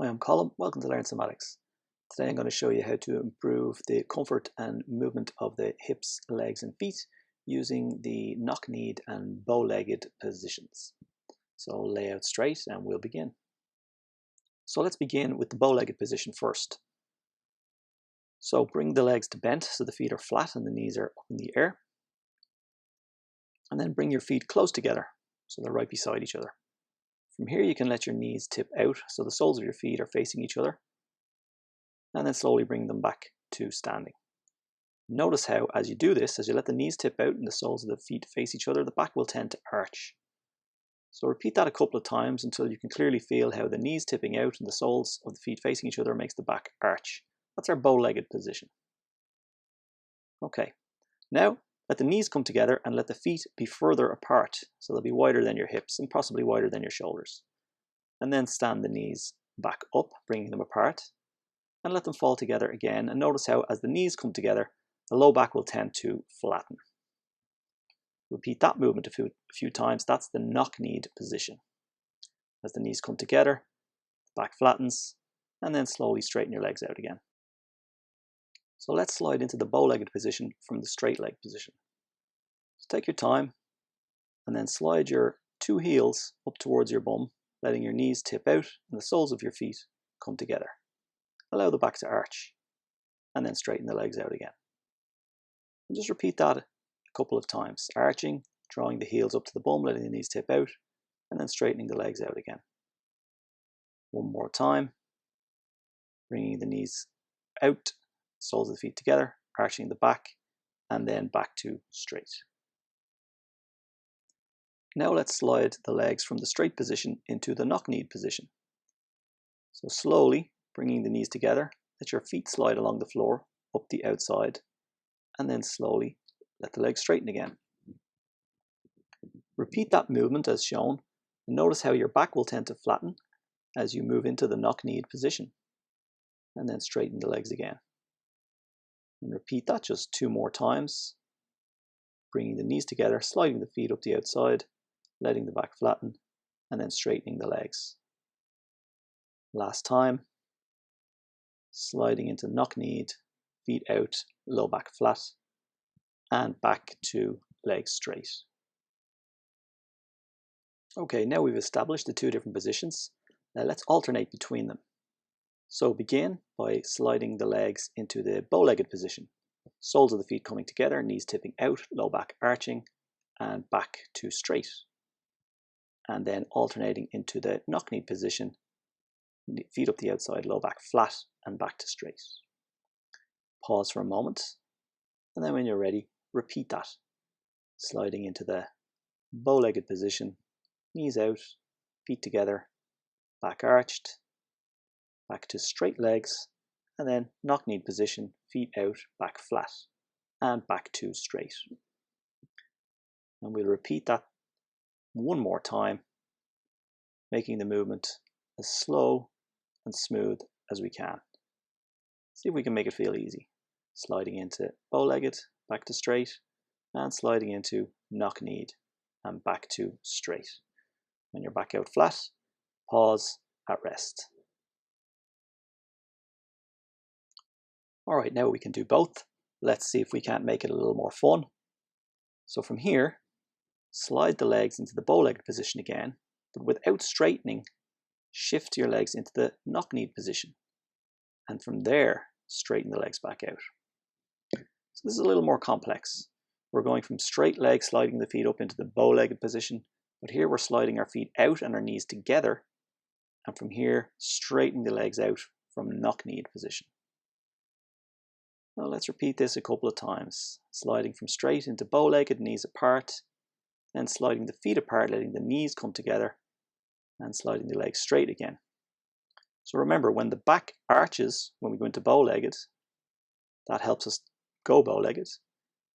Hi, I'm Colin. Welcome to Learn Somatics. Today I'm going to show you how to improve the comfort and movement of the hips, legs and feet using the knock-kneed and bow-legged positions. So lay out straight and we'll begin. So let's begin with the bow-legged position first. So bring the legs to bent so the feet are flat and the knees are up in the air. And then bring your feet close together so they're right beside each other. From here you can let your knees tip out so the soles of your feet are facing each other, and then slowly bring them back to standing. Notice how as you do this, as you let the knees tip out and the soles of the feet face each other, the back will tend to arch. So repeat that a couple of times until you can clearly feel how the knees tipping out and the soles of the feet facing each other makes the back arch. That's our bow-legged position. Okay, now let the knees come together and let the feet be further apart, so they'll be wider than your hips and possibly wider than your shoulders. And then stand the knees back up, bringing them apart, and let them fall together again. And notice how as the knees come together, the low back will tend to flatten. Repeat that movement a few times. That's the knock-kneed position. As the knees come together, the back flattens, and then slowly straighten your legs out again. So let's slide into the bow-legged position from the straight leg position. So take your time and then slide your two heels up towards your bum, letting your knees tip out and the soles of your feet come together. Allow the back to arch and then straighten the legs out again. And just repeat that a couple of times, arching, drawing the heels up to the bum, letting the knees tip out and then straightening the legs out again. One more time, bringing the knees out, soles of the feet together, arching the back, and then back to straight. Now let's slide the legs from the straight position into the knock-kneed position. So slowly bringing the knees together, let your feet slide along the floor up the outside, and then slowly let the legs straighten again. Repeat that movement as shown, and notice how your back will tend to flatten as you move into the knock-kneed position, and then straighten the legs again. And repeat that just two more times, bringing the knees together, sliding the feet up the outside, letting the back flatten, and then straightening the legs. Last time, sliding into knock-kneed, feet out, low back flat, and back to legs straight. Okay, now we've established the two different positions. Now let's alternate between them. So begin by sliding the legs into the bow-legged position. Soles of the feet coming together, knees tipping out, low back arching, and back to straight. And then alternating into the knock-kneed position, feet up the outside, low back flat, and back to straight. Pause for a moment, and then when you're ready, repeat that. Sliding into the bow-legged position, knees out, feet together, back arched, back to straight legs, and then knock-kneed position, feet out, back flat, and back to straight. And we'll repeat that one more time, making the movement as slow and smooth as we can. See if we can make it feel easy. Sliding into bow-legged, back to straight, and sliding into knock-kneed, and back to straight. When you're back out flat, pause at rest. Alright, now we can do both. Let's see if we can't make it a little more fun. So from here, slide the legs into the bow-legged position again, but without straightening, shift your legs into the knock-kneed position. And from there, straighten the legs back out. So this is a little more complex. We're going from straight leg, sliding the feet up into the bow-legged position, but here we're sliding our feet out and our knees together, and from here, straightening the legs out from knock-kneed position. Now let's repeat this a couple of times. Sliding from straight into bow-legged, knees apart, then sliding the feet apart, letting the knees come together, and sliding the legs straight again. So remember, when the back arches, when we go into bow-legged, that helps us go bow-legged.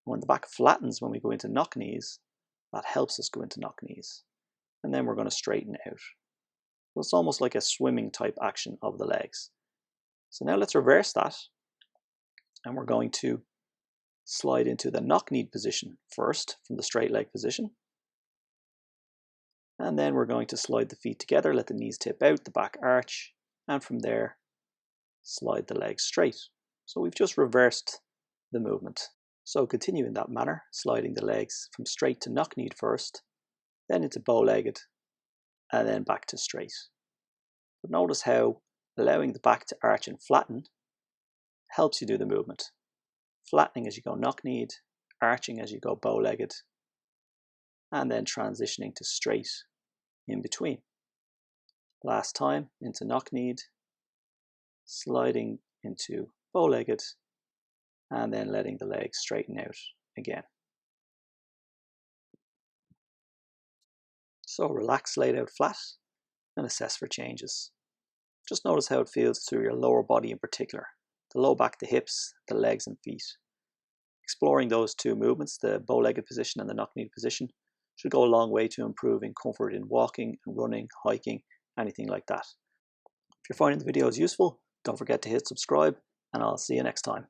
When the back flattens when we go into knock-knees, that helps us go into knock-knees. And then we're going to straighten out. So it's almost like a swimming type action of the legs. So now let's reverse that. And we're going to slide into the knock-kneed position first from the straight leg position. And then we're going to slide the feet together, let the knees tip out, the back arch, and from there slide the legs straight. So we've just reversed the movement. So continue in that manner, sliding the legs from straight to knock-kneed first, then into bow-legged, and then back to straight. But notice how allowing the back to arch and flatten helps you do the movement. Flattening as you go knock-kneed, arching as you go bow-legged, and then transitioning to straight in between. Last time into knock-kneed, sliding into bow-legged, and then letting the legs straighten out again. So relax laid out flat and assess for changes. Just notice how it feels through your lower body in particular, the low back, the hips, the legs and feet. Exploring those two movements, the bow-legged position and the knock-kneed position, should go a long way to improving comfort in walking and running, hiking, anything like that. If you're finding the videos useful, don't forget to hit subscribe, and I'll see you next time.